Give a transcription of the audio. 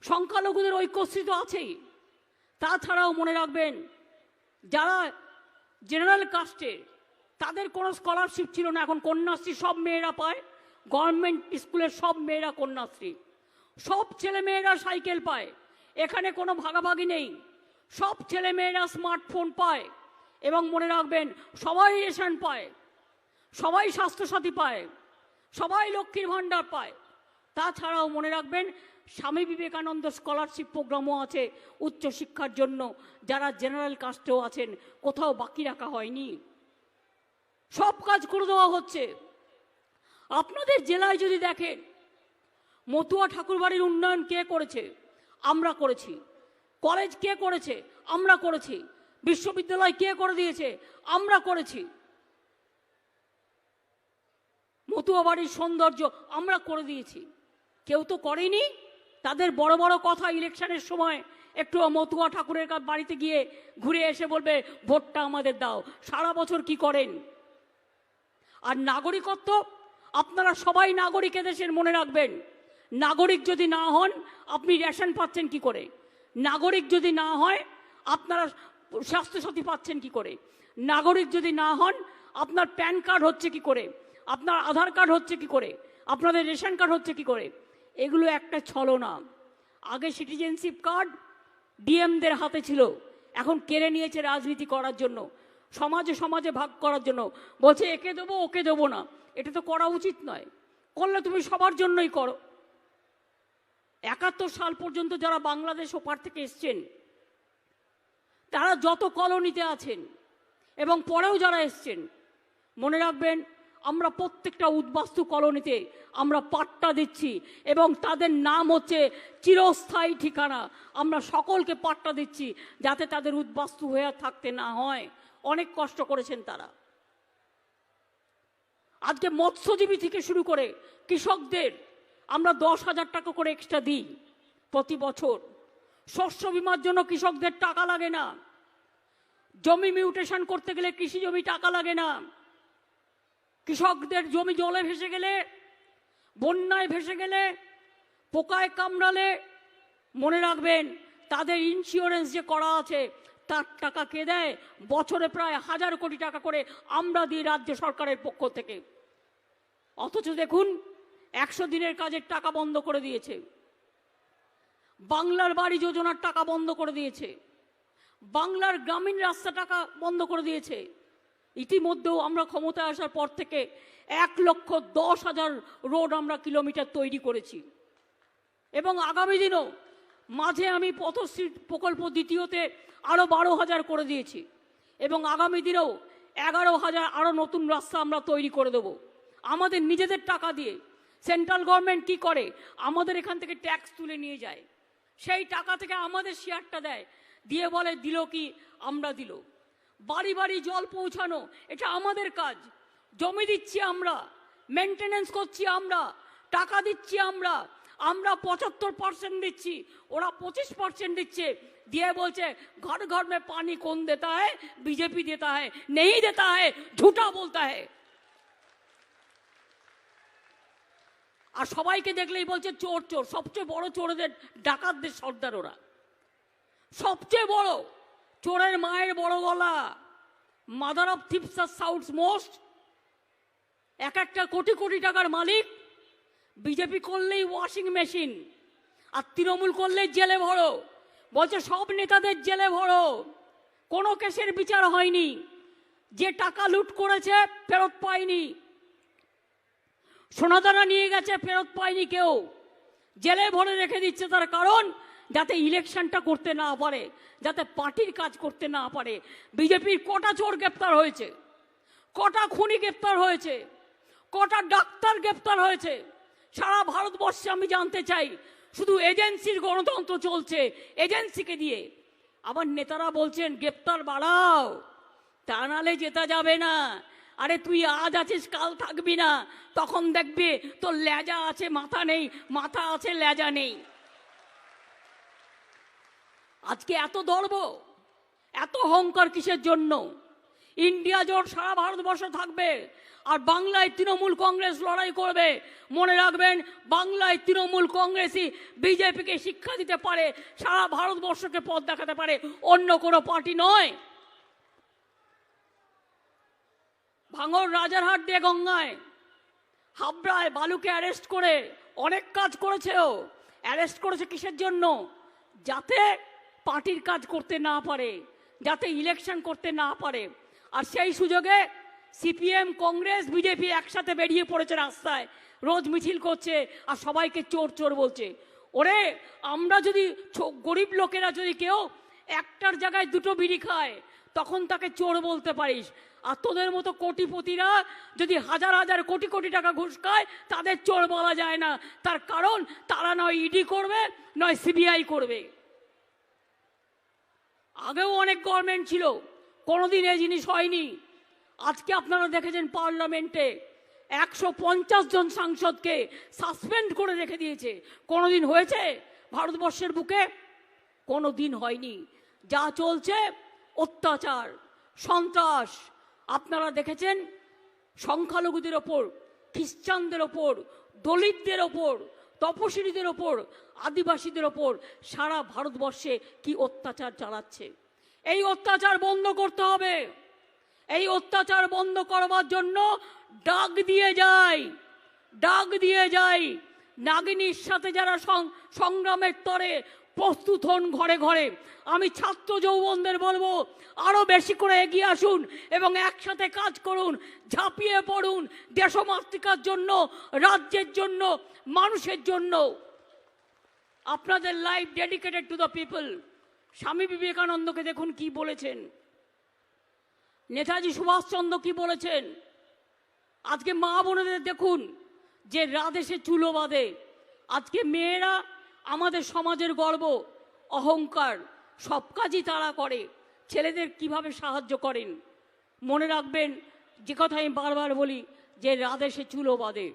সংখ্যালঘুদের ঐক্যশ্রী তো আছেই, তাছাড়াও মনে রাখবেন যারা জেনারেল কাস্টের তাদের কোনো স্কলারশিপ ছিল না, এখন কন্যাশ্রী সব মেয়েরা পায়। গভর্নমেন্ট স্কুলের সব মেয়েরা কন্যাশ্রী, সব ছেলে মেয়েরা সাইকেল পায়, এখানে কোনো ভাগাভাগি নেই। সব ছেলে মেয়েরা স্মার্টফোন পায় এবং মনে রাখবেন সবাই রেশন পায়, সবাই স্বাস্থ্যসাথী পায়, সবাই লক্ষ্মীর ভাণ্ডার পায়। তাছাড়াও মনে রাখবেন স্বামী বিবেকানন্দ স্কলারশিপ প্রোগ্রামও আছে উচ্চশিক্ষার জন্য, যারা জেনারেল কাস্টেও আছেন, কোথাও বাকি রাখা হয়নি, সব কাজ করে দেওয়া হচ্ছে। আপনাদের জেলায় যদি দেখেন, মতুয়া ঠাকুরবাড়ির উন্নয়ন কে করেছে? আমরা করেছি। কলেজ কে করেছে? আমরা করেছি। বিশ্ববিদ্যালয় কে করে দিয়েছে? আমরা করেছি। মতুয়া বাড়ির সৌন্দর্য আমরা করে দিয়েছি। কেউ তো করেনি। তাদের বড় বড় কথা ইলেকশনের সময় একটু মতুয়া ঠাকুরের বাড়িতে গিয়ে ঘুরে এসে বলবে ভোটটা আমাদের দাও। সারা বছর কি করেন? আর নাগরিকত্ব, আপনারা সবাই নাগরিক দেশের, মনে রাখবেন নাগরিক যদি না হন আপনি রেশন পাচ্ছেন কি করে? নাগরিক যদি না হয় আপনারা স্বাস্থ্যসাথী পাচ্ছেন কি করে? নাগরিক যদি না হন আপনার প্যান কার্ড হচ্ছে কি করে? আপনার আধার কার্ড হচ্ছে কি করে? আপনাদের রেশন কার্ড হচ্ছে কি করে? এগুলো একটা ছলনা। আগে সিটিজেনশিপ কার্ড ডিএমদের হাতে ছিল, এখন কেড়ে নিয়েছে রাজনীতি করার জন্য, সমাজে সমাজে ভাগ করার জন্য। বলছে একে দেবো ওকে দেবো না। এটা তো করা উচিত নয়। করলে তুমি সবার জন্যই করো। 71 সাল পর্যন্ত যারা বাংলাদেশ ওপার থেকে এসছেন, তারা যত কলোনিতে আছেন এবং পরেও যারা এসছেন, মনে রাখবেন আমরা প্রত্যেকটা উদ্বাস্তু কলোনিতে আমরা পাট্টা দিচ্ছি এবং তাদের নাম হচ্ছে চিরস্থায়ী ঠিকানা। আমরা সকলকে পাট্টা দিচ্ছি যাতে তাদের উদ্বাস্তু হয়ে থাকতে না হয়। অনেক কষ্ট করেছেন তারা। আজকে মৎস্যজীবী থেকে শুরু করে কৃষকদের আমরা 10,000 টাকা করে এক্সট্রা দিই প্রতি বছর। শস্য বিমার জন্য কৃষকদের টাকা লাগে না। জমি মিউটেশন করতে গেলে কৃষি জমি টাকা লাগে না। কৃষকদের জমি জলে ভেসে গেলে, বন্যায় ভেসে গেলে, পোকায় কামড়ালে, মনে রাখবেন তাদের ইন্স্যুরেন্স যে করা আছে তার টাকা কে দেয়? বছরে প্রায় 1000 কোটি টাকা করে আমরা দিই রাজ্য সরকারের পক্ষ থেকে। অথচ দেখুন 100 দিনের কাজের টাকা বন্ধ করে দিয়েছে, বাংলার বাড়ি যোজনার টাকা বন্ধ করে দিয়েছে, বাংলার গ্রামীণ রাস্তা টাকা বন্ধ করে দিয়েছে। ইতিমধ্যেও আমরা ক্ষমতায় আসার পর থেকে 1,10,000 রোড আমরা কিলোমিটার তৈরি করেছি এবং আগামী দিনও মাঝে আমি পথশ্রী প্রকল্প দ্বিতীয়তে আরও 12,000 করে দিয়েছি এবং আগামী দিনেও 11,000 আরও নতুন রাস্তা আমরা তৈরি করে দেব আমাদের নিজেদের টাকা দিয়ে। সেন্ট্রাল গভর্নমেন্ট কি করে? আমাদের এখান থেকে ট্যাক্স তুলে নিয়ে যায়, সেই টাকা থেকে আমাদের শেয়ারটা দেয়, দিয়ে বলে দিল কি? আমরা দিল। বাড়ি বাড়ি জল পৌঁছানো এটা আমাদের কাজ। জমি দিচ্ছি আমরা, মেনটেনেন্স করছি আমরা, টাকা দিচ্ছি আমরা। আমরা 75% দিচ্ছি, ওরা 25% দিচ্ছে। দিয়ে বলছে ঘর ঘর में पानी कौन देता है? बीजेपी देता है। नहीं देता है, झूठा बोलता है। আর সবাইকে দেখলেই বলছে চোর চোর। সবচেয়ে বড় চোরদের ডাকাতদের সর্দার ওরা, সবচেয়ে বড় চোরের মায়ের বড় গলা। মাদার অফ থিপস আর সাউথ মোস্ট। এক একটা কোটি কোটি টাকার মালিক। বিজেপি করলেই ওয়াশিং মেশিন, আর তৃণমূল করলেই জেলে ভরো। বলছে সব নেতাদের জেলে ভরো, কোনো কেসের বিচার হয়নি। যে টাকা লুট করেছে ফেরত পায়নি, সোনাদানা নিয়ে গেছে ফেরত পায়নি কেউ, জেলে ভরে রেখে দিচ্ছে। তার কারণ যাতে ইলেকশনটা করতে না পারে, যাতে পার্টির কাজ করতে না পারে। বিজেপির কটা চোর গ্রেপ্তার হয়েছে, কটা খুনি গ্রেপ্তার হয়েছে, কটা ডাক্তার গ্রেপ্তার হয়েছে সারা ভারতবর্ষে আমি জানতে চাই। শুধু এজেন্সির গণতন্ত্র চলছে, এজেন্সিকে দিয়ে। আবার নেতারা বলছেন গ্রেপ্তার বাড়াও, তা নাহলে জেতা যাবে না। আরে তুই আজ আছিস কাল থাকবি না, তখন দেখবি তোর লেজা আছে মাথা নেই, মাথা আছে লেজা নেই। আজকে এত দর্ব, এত অহংকার কিসের জন্য? ইন্ডিয়া জোট সারা ভারতবর্ষ থাকবে, আর বাংলায় তৃণমূল কংগ্রেস লড়াই করবে। মনে রাখবেন, বাংলায় তৃণমূল কংগ্রেসই বিজেপিকে শিক্ষা দিতে পারে, সারা ভারতবর্ষকে পথ দেখাতে পারে, অন্য কোনো পার্টি নয়। ভাঙড় রাজারহাট দিয়ে গঙ্গায়, হাবড়ায় বালুকে অ্যারেস্ট করে অনেক কাজ করেছে। ও অ্যারেস্ট করেছে কিসের জন্য? যাতে পার্টির কাজ করতে না পারে, যাতে ইলেকশন করতে না পারে। আর সেই সুযোগে সিপিএম, কংগ্রেস, বিজেপি একসাথে বেরিয়ে পড়েছে রাস্তায়, রোজ মিছিল করছে আর সবাইকে চোর চোর বলছে। ওরে, আমরা যদি গরিব লোকেরা যদি কেউ একটার জায়গায় দুটো বিড়ি খায়, তখন তাকে চোর বলতে পারিস। আর তোদের মতো কোটিপতিরা যদি হাজার হাজার কোটি কোটি টাকা ঘুষ খায়, তাদের চোর বলা যায় না। তার কারণ তারা নয় ইডি করবে, নয় সিবিআই করবে। আগেও অনেক গভর্নমেন্ট ছিল, কোনোদিন এই জিনিস হয়নি। আজকে আপনারা দেখেছেন পার্লামেন্টে 150 জন সাংসদকে সাসপেন্ড করে রেখে দিয়েছে। কোনোদিন হয়েছে ভারতবর্ষের বুকে? কোনোদিন হয়নি। যা চলছে অত্যাচার, সন্ত্রাস। আপনারা দেখেছেন সংখ্যালঘুদের ওপর, খ্রিস্টানদের ওপর, দলিতদের ওপর, তপশিলীদের ওপর, আদিবাসীদের ওপর সারা ভারতবর্ষে কি অত্যাচার চালাচ্ছে। এই অত্যাচার বন্ধ করতে হবে। এই অত্যাচার বন্ধ করবার জন্য ডাক দিয়ে যাই নাগিনীর সাথে যারা সংগ্রামের তরে প্রস্তুত হন ঘরে ঘরে। আমি ছাত্র যৌবনদের বলবো, আরো বেশি করে এগিয়ে আসুন এবং একসাথে কাজ করুন, ঝাঁপিয়ে পড়ুন দেশমাতৃকার জন্য, রাজ্যের জন্য, মানুষের জন্য। আপনাদের life dedicated to the people. স্বামী বিবেকানন্দকে দেখুন কি বলেছেন, নেতাজি সুভাষচন্দ্র কি বলেছেন। আজকে মা বোনেদের দেখুন যে রাদেশে চুলো বাঁধে। আজকে মেয়েরা আমাদের সমাজের গর্ব, অহংকার, সব কাজই তারা করে। ছেলেদের কিভাবে সাহায্য করেন। মনে রাখবেন যে কথা আমি বারবার বলি, যে রাদেশে চুলো বাঁধে।